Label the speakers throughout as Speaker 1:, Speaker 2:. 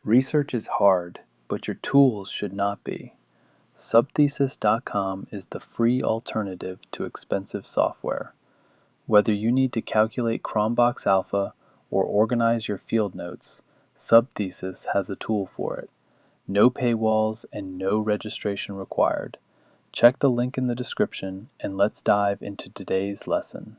Speaker 1: Research is hard, but your tools should not be. Subthesis.com is the free alternative to expensive software. Whether you need to calculate Cronbach's alpha or organize your field notes, Subthesis has a tool for it. No paywalls and no registration required. Check the link in the description and let's dive into today's lesson.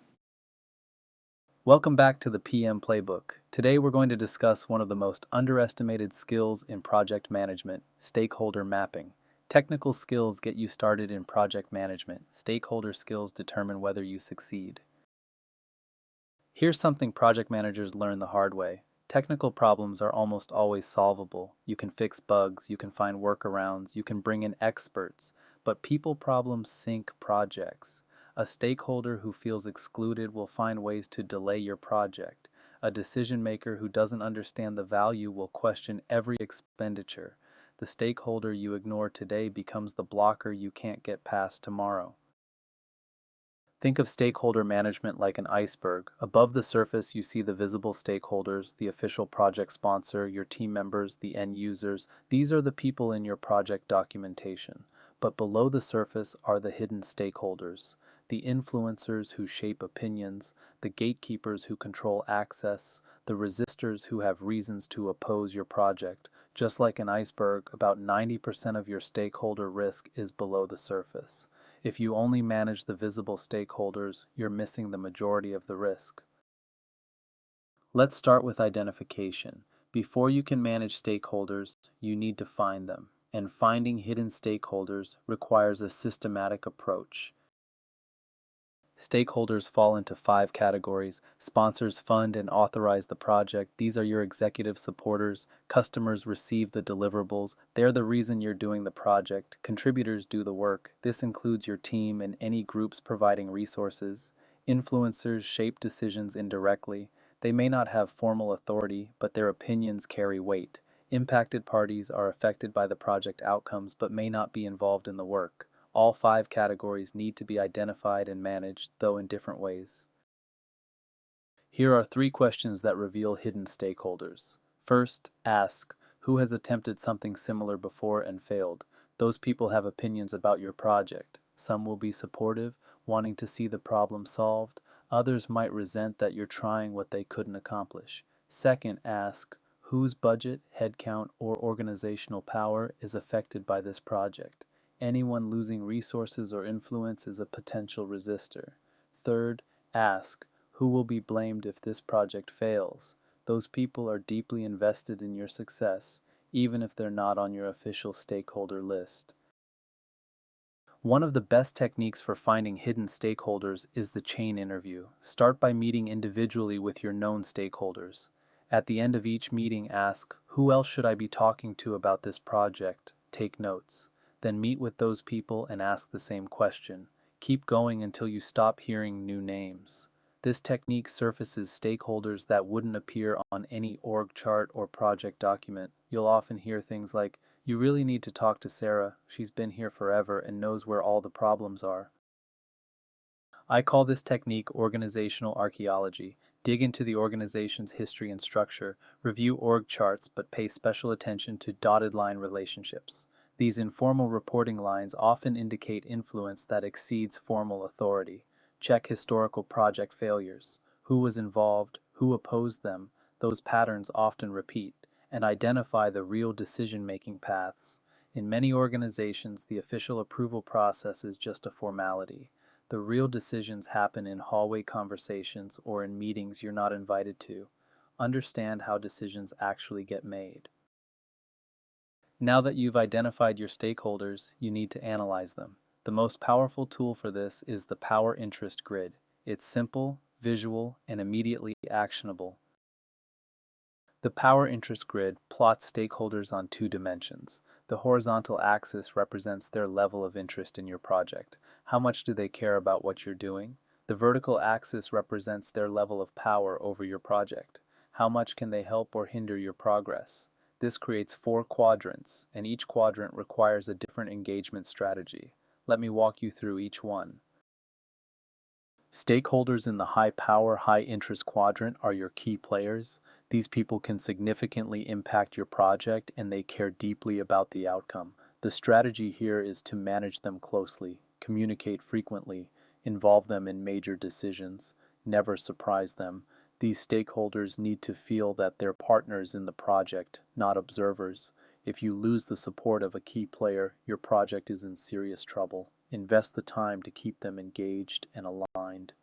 Speaker 1: Welcome back to the PM Playbook. Today we're going to discuss one of the most underestimated skills in project management, stakeholder mapping. Technical skills get you started in project management. Stakeholder skills determine whether you succeed. Here's something project managers learn the hard way. Technical problems are almost always solvable. You can fix bugs, you can find workarounds, you can bring in experts, but people problems sink projects. A stakeholder who feels excluded will find ways to delay your project. A decision maker who doesn't understand the value will question every expenditure. The stakeholder you ignore today becomes the blocker you can't get past tomorrow. Think of stakeholder management like an iceberg. Above the surface, you see the visible stakeholders, the official project sponsor, your team members, the end users. These are the people in your project documentation. But below the surface are the hidden stakeholders, the influencers who shape opinions, the gatekeepers who control access, the resistors who have reasons to oppose your project. Just like an iceberg, about 90% of your stakeholder risk is below the surface. If you only manage the visible stakeholders, you're missing the majority of the risk. Let's start with identification. Before you can manage stakeholders, you need to find them. And finding hidden stakeholders requires a systematic approach. Stakeholders fall into 5 categories. Sponsors fund and authorize the project. These are your executive supporters. Customers receive the deliverables. They're the reason you're doing the project. Contributors do the work. This includes your team and any groups providing resources. Influencers shape decisions indirectly. They may not have formal authority, but their opinions carry weight. Impacted parties are affected by the project outcomes but may not be involved in the work. All 5 categories need to be identified and managed, though in different ways. Here are 3 questions that reveal hidden stakeholders. First, ask, who has attempted something similar before and failed? Those people have opinions about your project. Some will be supportive, wanting to see the problem solved. Others might resent that you're trying what they couldn't accomplish. Second, ask, whose budget, headcount, or organizational power is affected by this project? Anyone losing resources or influence is a potential resistor. Third, ask, who will be blamed if this project fails? Those people are deeply invested in your success, even if they're not on your official stakeholder list. One of the best techniques for finding hidden stakeholders is the chain interview. Start by meeting individually with your known stakeholders. At the end of each meeting, ask, who else should I be talking to about this project? Take notes. Then meet with those people and ask the same question. Keep going until you stop hearing new names. This technique surfaces stakeholders that wouldn't appear on any org chart or project document. You'll often hear things like, you really need to talk to Sarah. She's been here forever and knows where all the problems are. I call this technique organizational archaeology. Dig into the organization's history and structure, review org charts, but pay special attention to dotted line relationships. These informal reporting lines often indicate influence that exceeds formal authority. Check historical project failures. Who was involved? Who opposed them? Those patterns often repeat. And identify the real decision-making paths. In many organizations, the official approval process is just a formality. The real decisions happen in hallway conversations or in meetings you're not invited to. Understand how decisions actually get made. Now that you've identified your stakeholders, you need to analyze them. The most powerful tool for this is the Power Interest Grid. It's simple, visual, and immediately actionable. The Power Interest Grid plots stakeholders on 2 dimensions. The horizontal axis represents their level of interest in your project. How much do they care about what you're doing? The vertical axis represents their level of power over your project. How much can they help or hinder your progress? This creates 4 quadrants, and each quadrant requires a different engagement strategy. Let me walk you through each one. Stakeholders in the high power, high interest quadrant are your key players. These people can significantly impact your project and they care deeply about the outcome. The strategy here is to manage them closely, communicate frequently, involve them in major decisions, never surprise them. These stakeholders need to feel that they're partners in the project, not observers. If you lose the support of a key player, your project is in serious trouble. Invest the time to keep them engaged and aligned.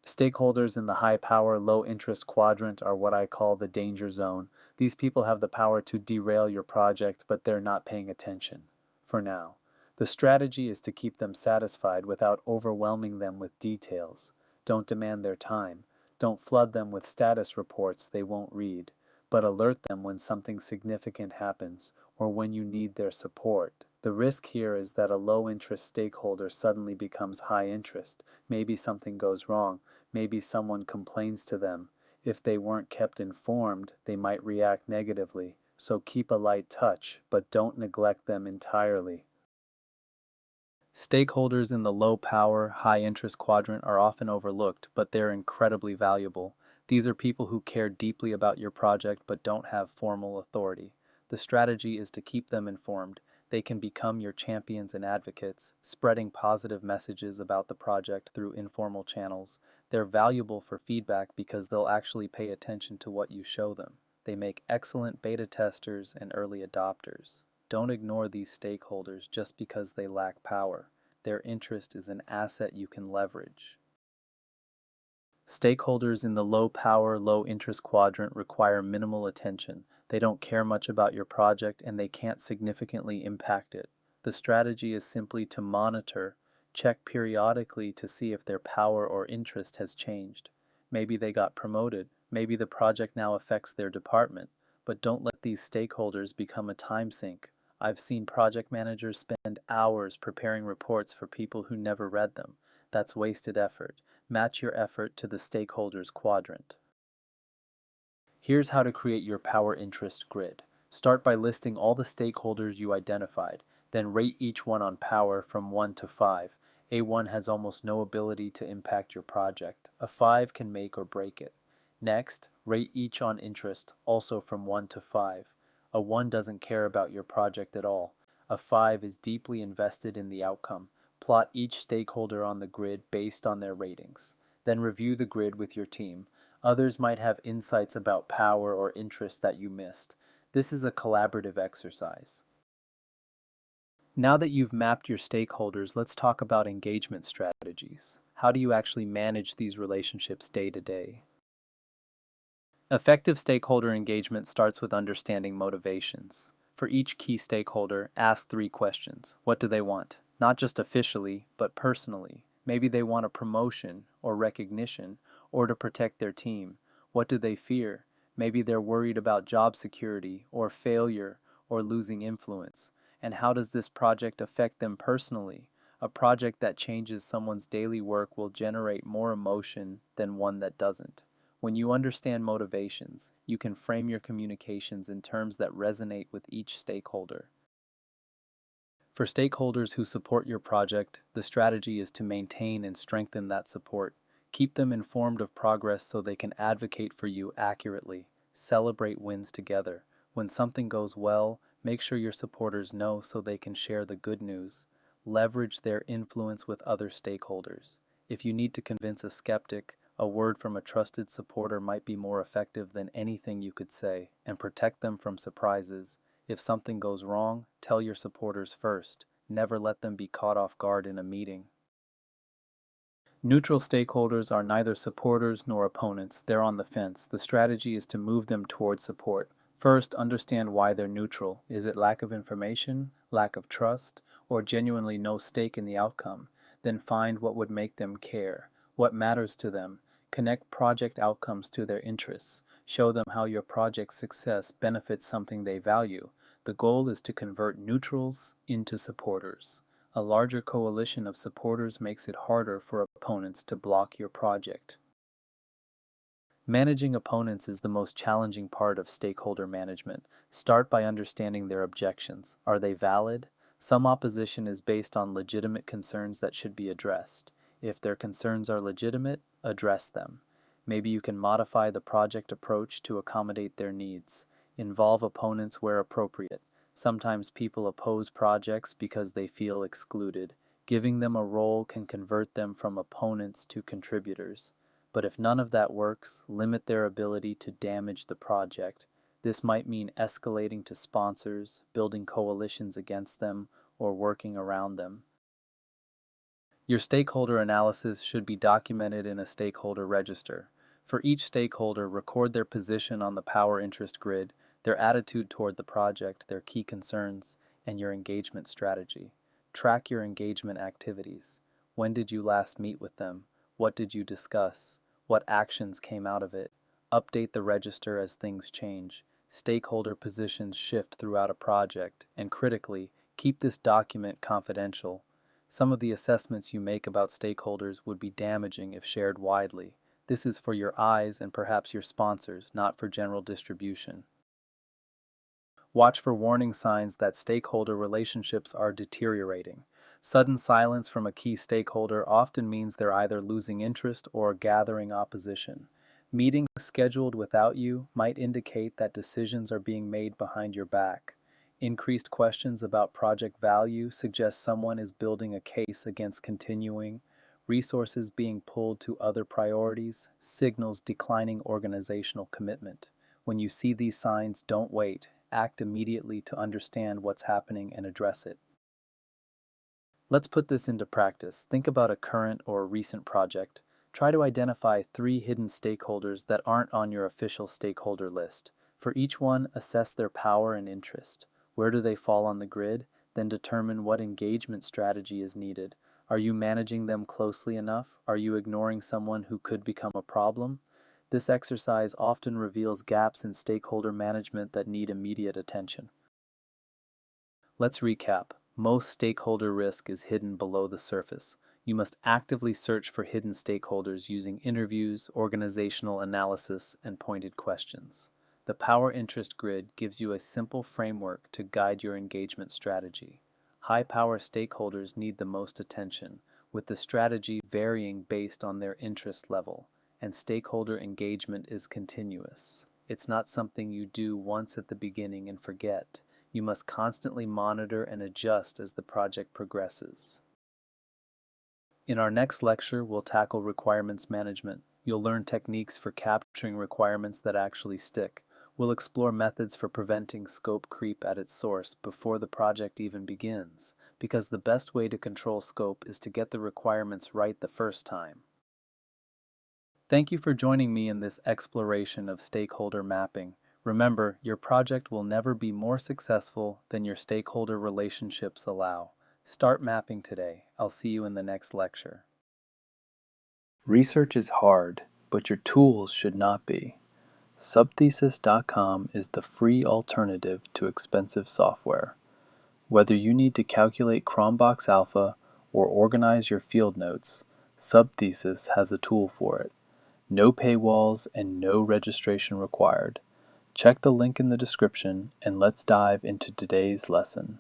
Speaker 1: Stakeholders in the high power, low interest quadrant are what I call the danger zone. These people have the power to derail your project, but they're not paying attention. For now. The strategy is to keep them satisfied without overwhelming them with details. Don't demand their time. Don't flood them with status reports they won't read, but alert them when something significant happens or when you need their support. The risk here is that a low interest stakeholder suddenly becomes high interest. Maybe something goes wrong. Maybe someone complains to them. If they weren't kept informed, they might react negatively. So keep a light touch, but don't neglect them entirely. Stakeholders in the low power, high interest quadrant are often overlooked, but they're incredibly valuable. These are people who care deeply about your project but don't have formal authority. The strategy is to keep them informed. They can become your champions and advocates, spreading positive messages about the project through informal channels. They're valuable for feedback because they'll actually pay attention to what you show them. They make excellent beta testers and early adopters. Don't ignore these stakeholders just because they lack power. Their interest is an asset you can leverage. Stakeholders in the low power, low interest quadrant require minimal attention. They don't care much about your project and they can't significantly impact it. The strategy is simply to monitor, check periodically to see if their power or interest has changed. Maybe they got promoted. Maybe the project now affects their department. But don't let these stakeholders become a time sink. I've seen project managers spend hours preparing reports for people who never read them. That's wasted effort. Match your effort to the stakeholders quadrant. Here's how to create your power interest grid. Start by listing all the stakeholders you identified, then rate each one on power from 1 to 5. A1 has almost no ability to impact your project. A 5 can make or break it. Next, rate each on interest, also from 1 to 5. A 1 doesn't care about your project at all. A 5 is deeply invested in the outcome. Plot each stakeholder on the grid based on their ratings. Then review the grid with your team. Others might have insights about power or interest that you missed. This is a collaborative exercise. Now that you've mapped your stakeholders, let's talk about engagement strategies. How do you actually manage these relationships day to day? Effective stakeholder engagement starts with understanding motivations. For each key stakeholder, ask 3 questions. What do they want? Not just officially, but personally. Maybe they want a promotion or recognition or to protect their team. What do they fear? Maybe they're worried about job security or failure or losing influence. And how does this project affect them personally? A project that changes someone's daily work will generate more emotion than one that doesn't. When you understand motivations, you can frame your communications in terms that resonate with each stakeholder. For stakeholders who support your project, the strategy is to maintain and strengthen that support. Keep them informed of progress so they can advocate for you accurately. Celebrate wins together. When something goes well, make sure your supporters know so they can share the good news. Leverage their influence with other stakeholders. If you need to convince a skeptic, a word from a trusted supporter might be more effective than anything you could say, and protect them from surprises. If something goes wrong, tell your supporters first. Never let them be caught off guard in a meeting. Neutral stakeholders are neither supporters nor opponents. They're on the fence. The strategy is to move them towards support. First, understand why they're neutral. Is it lack of information, lack of trust, or genuinely no stake in the outcome? Then find what would make them care. What matters to them? Connect project outcomes to their interests. Show them how your project's success benefits something they value. The goal is to convert neutrals into supporters. A larger coalition of supporters makes it harder for opponents to block your project. Managing opponents is the most challenging part of stakeholder management. Start by understanding their objections. Are they valid? Some opposition is based on legitimate concerns that should be addressed. If their concerns are legitimate, address them. Maybe you can modify the project approach to accommodate their needs. Involve opponents where appropriate. Sometimes people oppose projects because they feel excluded. Giving them a role can convert them from opponents to contributors. But if none of that works, limit their ability to damage the project. This might mean escalating to sponsors, building coalitions against them, or working around them. Your stakeholder analysis should be documented in a stakeholder register. For each stakeholder, record their position on the power interest grid, their attitude toward the project, their key concerns, and your engagement strategy. Track your engagement activities. When did you last meet with them? What did you discuss? What actions came out of it? Update the register as things change. Stakeholder positions shift throughout a project, and critically, keep this document confidential. Some of the assessments you make about stakeholders would be damaging if shared widely. This is for your eyes and perhaps your sponsors, not for general distribution. Watch for warning signs that stakeholder relationships are deteriorating. Sudden silence from a key stakeholder often means they're either losing interest or gathering opposition. Meetings scheduled without you might indicate that decisions are being made behind your back. Increased questions about project value suggest someone is building a case against continuing. Resources being pulled to other priorities signals declining organizational commitment. When you see these signs, don't wait. Act immediately to understand what's happening and address it. Let's put this into practice. Think about a current or recent project. Try to identify 3 hidden stakeholders that aren't on your official stakeholder list. For each one, assess their power and interest. Where do they fall on the grid? Then determine what engagement strategy is needed. Are you managing them closely enough? Are you ignoring someone who could become a problem? This exercise often reveals gaps in stakeholder management that need immediate attention. Let's recap. Most stakeholder risk is hidden below the surface. You must actively search for hidden stakeholders using interviews, organizational analysis, and pointed questions. The power interest grid gives you a simple framework to guide your engagement strategy. High-power stakeholders need the most attention, with the strategy varying based on their interest level, and stakeholder engagement is continuous. It's not something you do once at the beginning and forget. You must constantly monitor and adjust as the project progresses. In our next lecture, we'll tackle requirements management. You'll learn techniques for capturing requirements that actually stick. We'll explore methods for preventing scope creep at its source before the project even begins, because the best way to control scope is to get the requirements right the first time. Thank you for joining me in this exploration of stakeholder mapping. Remember, your project will never be more successful than your stakeholder relationships allow. Start mapping today. I'll see you in the next lecture. Research is hard, but your tools should not be. Subthesis.com is the free alternative to expensive software. Whether you need to calculate Cronbach's alpha or organize your field notes, Subthesis has a tool for it. No paywalls and no registration required. Check the link in the description and let's dive into today's lesson.